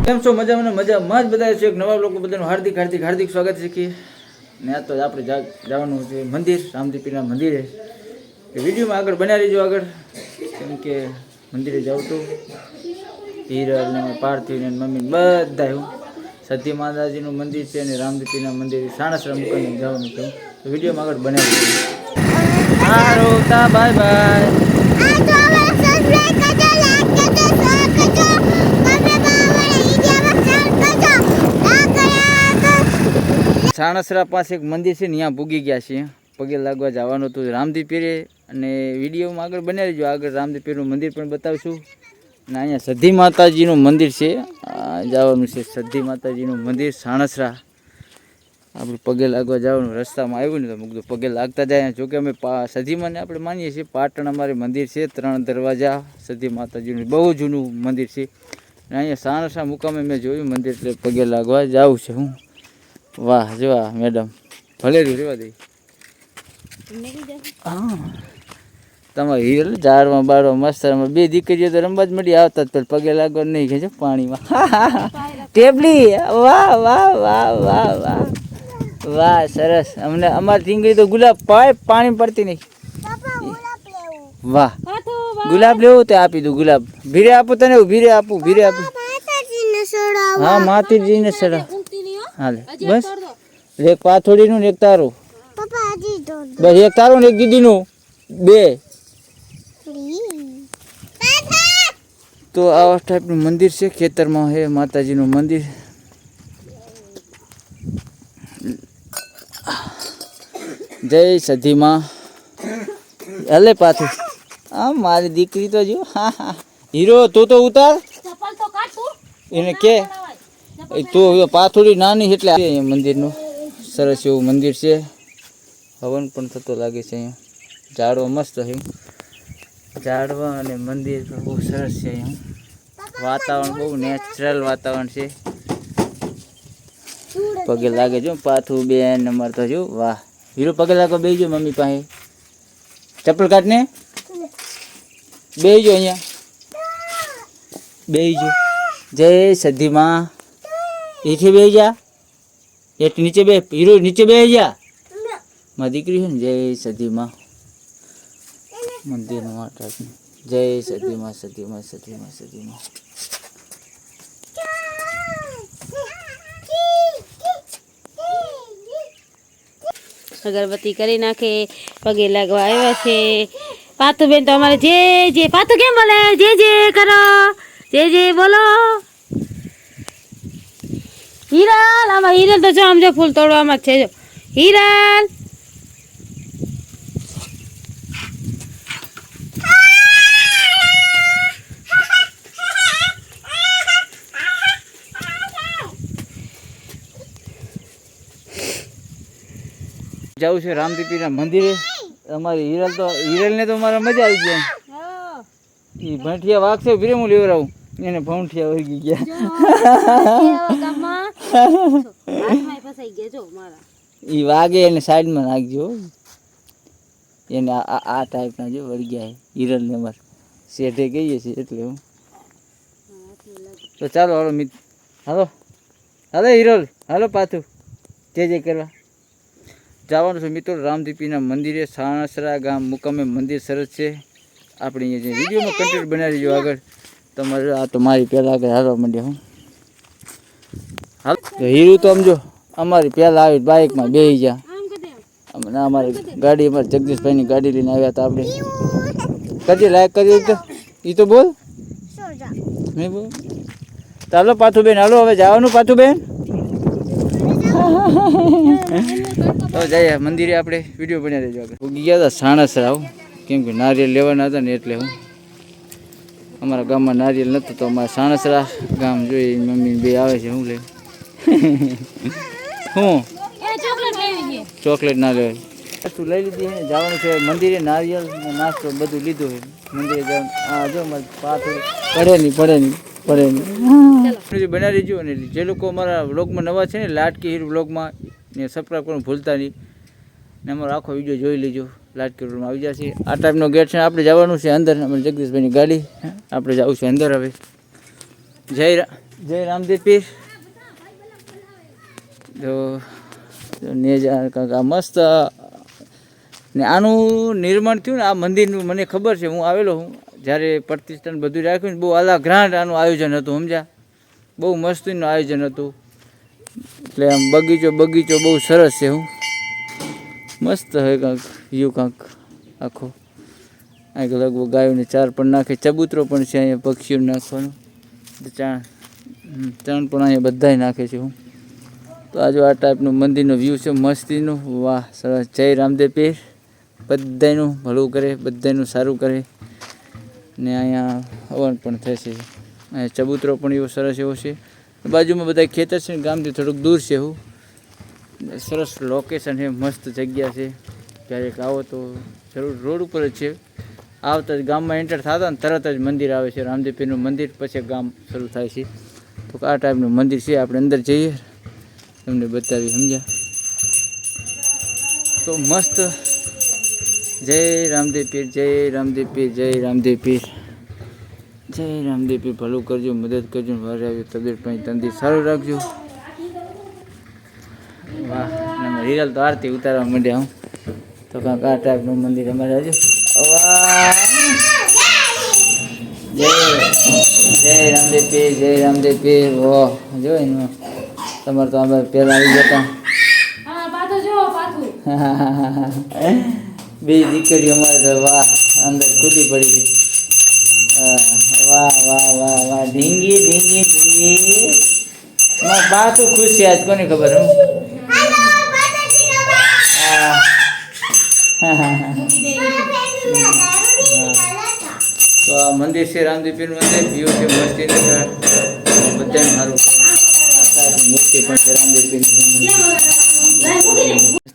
કેમ છો? મજામાં જ બધા છે. એક નવા લોકો બધાનું હાર્દિક સ્વાગત છે. કે ને આ તો આપણે જવાનું છે મંદિર, રામદેવપીરના મંદિરે. એ વિડીયોમાં આગળ બન્યા રહીજો આગળ, કેમ કે મંદિરે જાઉં તો હિરલ ને પાર્થિવ ને મમ્મી બધા હું સતી માતાજીનું મંદિર છે અને રામદેવપીરના મંદિર સાણસરા મુકામે જવાનું છે. તો વિડીયોમાં આગળ બન્યા રહીજો. હારું તા બાય બાય. સાણસરા પાસે એક મંદિર છે ને, ત્યાં ભૂગી ગયા છે. પગે લાગવા જવાનું હતું રામદેવપીરે, અને વિડીયોમાં આગળ બનાવી દેજો. આગળ રામદેવપીરનું મંદિર પણ બતાવશું. અને અહીંયા સધી માતાજીનું મંદિર છે, જવાનું છે સધી માતાજીનું મંદિર સાણસરા. આપણે પગે લાગવા જવાનું, રસ્તામાં આવ્યું ને તો મૂકતું પગે લાગતા જાય. જોકે અમે સધીમાને આપણે માનીએ છીએ. પાટણ અમારે મંદિર છે, 3 દરવાજા સધી માતાજીનું બહુ જૂનું મંદિર છે. અને અહીંયા સાણસરા મુકામે મેં જોયું મંદિર, એટલે પગે લાગવા જાઉં છે હું. વાહ જો મેડમ ભલે રેવા દઈ. હા તમારે હિરલ ઝાડમાં બાળવા મસ્તરમાં 2 દીકરીઓ તો રમવા જ મળી આવતા જ, પણ પગે લાગવા નહીં ખેંચો પાણીમાં. ટેબલી વાહ વાહ વાહ વાહ વાહ વાહ સરસ. અમને અમારી ટીંગડી તો ગુલાબ પાણી પડતી નહીં. વાહ ગુલાબ લેવું તો આપી દઉં ગુલાબ. ભીરે આપું તને, ભીરે આપું. હા માતાજીને સડા. હાલે બસ એક પાથોડીનું ને એક તારું. બસ એક તારું ને એક દીદીનું 2. તો આવા ટાઈપનું મંદિર છે, ખેતરમાં છે માતાજીનું મંદિર. જય સધીમાં. હલે પાછું આ મારી દીકરી તો જો. હા હીરો તું તો ઉતાર એને કે તો પાથોડી નાની એટલે મંદિરનું સરસ એવું મંદિર છે. હવન પણ થતો લાગે છે. અહીંયા ઝાડવા મસ્ત છે, ઝાડવા અને મંદિર બહુ સરસ છે. અહીંયા વાતાવરણ બહુ નેચરલ વાતાવરણ છે. પગે લાગે જો પાથું બેન અમાર તો જો. વાહ હીરો પગે લાગો બેસજો મમ્મી પાસે. ચપ્પલ કાઢને બેસજો, અહીંયા બેસજો. જય સધીમાં. એથી બે જા, એક નીચે બે. હીરો નીચે બે જા. મારી દીકરી છે ને. જય સધીમાં. મંદિરનું વાટા. જય સધીમાં સધીમાં સધીમાં સધીમાં. અગરબત્તી કરી નાખે, પગે લાગવા આવ્યા છે. પાતું બેન તો અમારે જે પાતું કેમ બોલે? જે કરો, જે બોલો. હિરલ આમાં હિરલ તો જો આમ જો ફૂલ તોડવામાં છે. જો હિરલ જવું છે રામદેવપીરના મંદિરે. અમારી હિરલને તો મારા મજા આવી ગઈ. એ ભંઠિયા વાગશે ફીરે હું લેવડાવું એને. ભંઠિયા વળગી ગયા. એ વાગે એને સાઈડમાં નાખજો એને. આ ટાઈપના જો વળગ્યા હિરલને અમારે શેઠે કહીએ છીએ એટલે હું. તો ચાલો હાલો મિત્ર, હાલો હિરલ, હાલો પાછું જે કરવા જવાનું છે મિત્રો. રામદેવપીરના મંદિરે સાણસરા ગામ મુકામે મંદિર સરસ છે. આપણે અહીંયા જે વિડીયોમાં કન્ટેન્ટ બનાવી દીધો આગળ તમારે. આ તો મારી પહેલાં આગળ હાલવા માંડ્યા હું. હાલ હીરું તો સમજો અમારી પહેલાં આવી બાઇકમાં બેસી ગયા. અમારી ગાડી, અમારી જગદીશભાઈની ગાડી લઈને આવ્યા હતા આપણે. કદી લાયક કરી તો એ તો બોલ નહીં બોલ. ચાલો પાથું બેન, હાલો હવે જવાનું પાથું બેન. તો જઈએ મંદિરે. આપણે વિડીયો બની દેજો આગળ. ઉગી ગયા હતા સાણસરા, કેમ કે નારિયેલ લેવાના હતા ને એટલે હું. અમારા ગામમાં નારિયેલ નહોતું તો અમારા સાણસરા ગામ જોઈએ મમ્મી 2 આવે છે. હું લે હું ચોકલેટ ના લેવાય. વસ્તુ લઈ લીધી છે. જવાનું છે મંદિરે. નારિયેલ નાસ્તો બધું લીધું છે. મંદિરે જવાનું. હા જો મારે પાછું પડે નહીં. બનાવી દેજો. અને જે લોકો અમારા વ્લોગમાં નવા છે ને, લાડકી હીર વ્લોગમાં ને સબસ્ક્રાઈબ કરવાનું ભૂલતા નહીં. ને અમારો આખો વિડીયો જોઈ લેજો. લાડકી હીરમાં આવી જશે. આ ટાઈપનો ગેટ છે. આપણે જવાનું છે અંદર. અમારી જગદીશભાઈની ગાડી. આપણે જવું છે અંદર હવે. જય જય રામદેવ પીર. જો નેજા કાકા મસ્ત. ને આનું નિર્માણ થયું ને આ મંદિરનું મને ખબર છે, હું આવેલો હું જ્યારે પ્રતિષ્ઠાન બધું રાખ્યું ને બહુ આલા ગ્રાન્ડ આનું આયોજન હતું, સમજ્યા? બહુ મસ્તીનું આયોજન હતું. એટલે આમ બગીચો બહુ સરસ છે. હું મસ્ત હોય કાંક વ્યૂ કાંક આખો. આ લગભગ ગાયોને ચાર પણ નાખે, ચબૂતરો પણ છે અહીંયા પક્ષીઓને નાખવાનું. ચણ પણ અહીંયા બધાય નાખે છે. હું તો આ જો આ ટાઈપનું મંદિરનો વ્યૂ છે મસ્તીનું. વાહ સરસ. જય રામદેવ પીર. બધાયનું ભલું કરે, બધાયનું સારું કરે. ને અહીંયા હવન પણ થશે. અહીંયા ચબૂતરો પણ એવો સરસ એવો છે. બાજુમાં બધા ખેતર છે, ગામથી થોડુંક દૂર છે. એવું સરસ લોકેશન છે, મસ્ત જગ્યા છે. ક્યારેક આવો તો જરૂર. રોડ ઉપર જ છે. આવતા જ ગામમાં એન્ટર થતા ને તરત જ મંદિર આવે છે, રામદેવ પીરનું મંદિર. પછી ગામ શરૂ થાય છે. તો આ ટાઈપનું મંદિર છે. આપણે અંદર જઈએ, તમને બતાવી, સમજ્યા? તો મસ્ત. જય રામદેવ પીર, જય રામદેવ પીર, જય રામદેવ પીર, જય રામદેવ પીર. ભલું કરજો, મદદ કરજો, વાર આવ્યો તબિયત પાણી તંદી સારું રાખજો. વાહ. અને હિરલ તો આરતી ઉતારવા માંડ્યા. હું તો કાંક આ ટાઈપનું મંદિર અમારે હજુ. વાહ. જય રામદેવ પીર, જય રામદેવ પીર. ઓહ જોઈ ને તમારે તો અમે પહેલાં આવી જતા. બે દીકરીઓ અમારે તો વાહ અંદર કૂદી પડી ગઈ. વાહ વાહ વાહ વાહ. ઢીંગી ઢીંગી ઢીંગી. બા તો ખુશ છે આજ, કોને ખબર? હું તો આ મંદિર છે રામદેવ પીરનું મંદિર. વ્યૂ છે મસ્તી, બધાને સારું. મૂર્તિ પણ છે રામદેવ પીરની.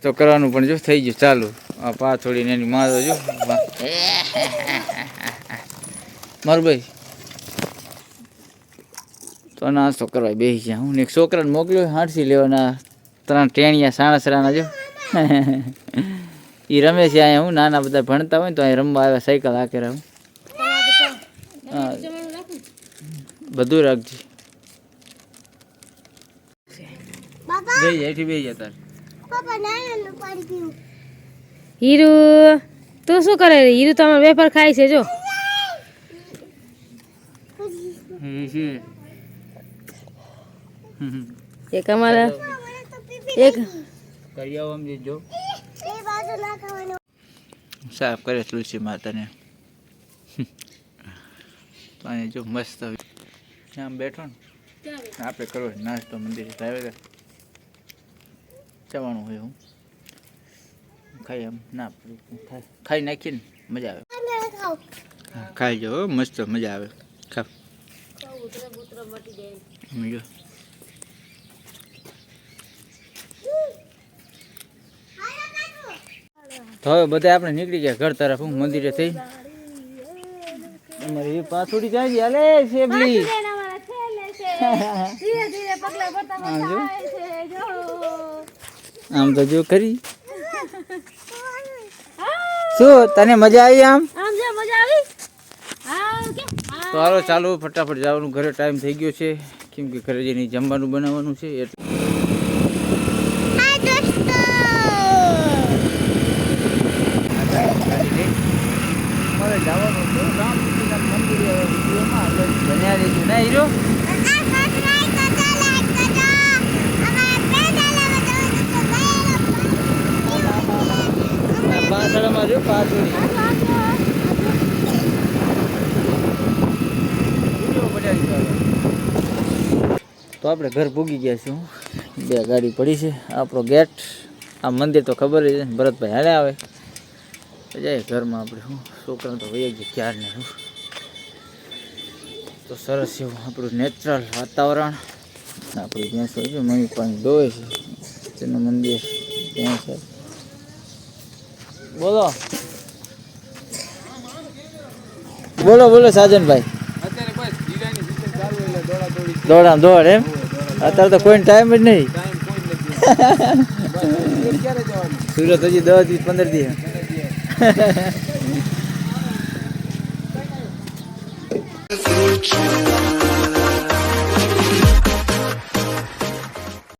તો કરવાનું પણ જો થઈ ગયું ચાલુ. આ પાછોડીને એની મારો જો મારું ભાઈ તો નાસ્તો કરવા બેસી ગયા. હું એક છોકરાને મોકલ્યો હાંડસી લેવાના. 3 ટેણિયા સાણસરાના જો એ રમે છે અહીંયા. હું નાના બધા ભણતા હોય ને તો અહીં રમવા આવ્યા, સાયકલ હાકે રહું. હા બધું રાખજે. બે હેઠી બે જતા. હીરુ તું શું કરે? હીરુ તો અમારો વેપાર ખાય છે જો. એક અમારા એક કરિયાઓ આમ જો સાફ કરે તુલસી માતાને. તો અહીંયા જો મસ્ત આમ બેઠો ને આપણે કરવો નાસ્તો મંદિરે આવે જવાનું હોય. હું ખાઈ આમ ના ખાઈ નાખીને મજા આવે. ખાઈ જાઓ મસ્ત મજા આવે. ખાવ જો તો હવે બધા આપણે નીકળી ગયા ઘર તરફ. હું મંદિરે થઈ અમારી એ પાછોડી જાય છે. હાલે શેબલી આમ તો જો કરી. શું તને મજા આવી? આમ તો હાલો ચાલો ફટાફટ જવાનું ઘરે. ટાઈમ થઈ ગયો છે, કેમ કે ઘરે જઈને જમવાનું બનાવવાનું છે. એટલે મારે જવાનું છે રામજીના મંદિરે. બન્યા રહેજો ના હીરો. પાછળમાં જો પાછોડી તો આપણે ઘર પૂગી ગયા છું. 2 ગાડી પડી છે. આપણો ગેટ આ મંદિર તો ખબર છે. ભરતભાઈ હાલે આવે જાય ઘરમાં. આપણે શું છોકરા તો વહી ગયા ક્યારને. તો સરસ એવું આપણું નેચરલ વાતાવરણ. આપણી ભેંસો છે મમ્મી પાણી દોવે છે. તેનું મંદિર ત્યાં છે. બોલો બોલો બોલો સાજનભાઈ. દોડા દોડ એમ. અત્યારે તો કોઈ ટાઈમ જ નહીં. સુરત હજી 10 થી 15 દિવસ.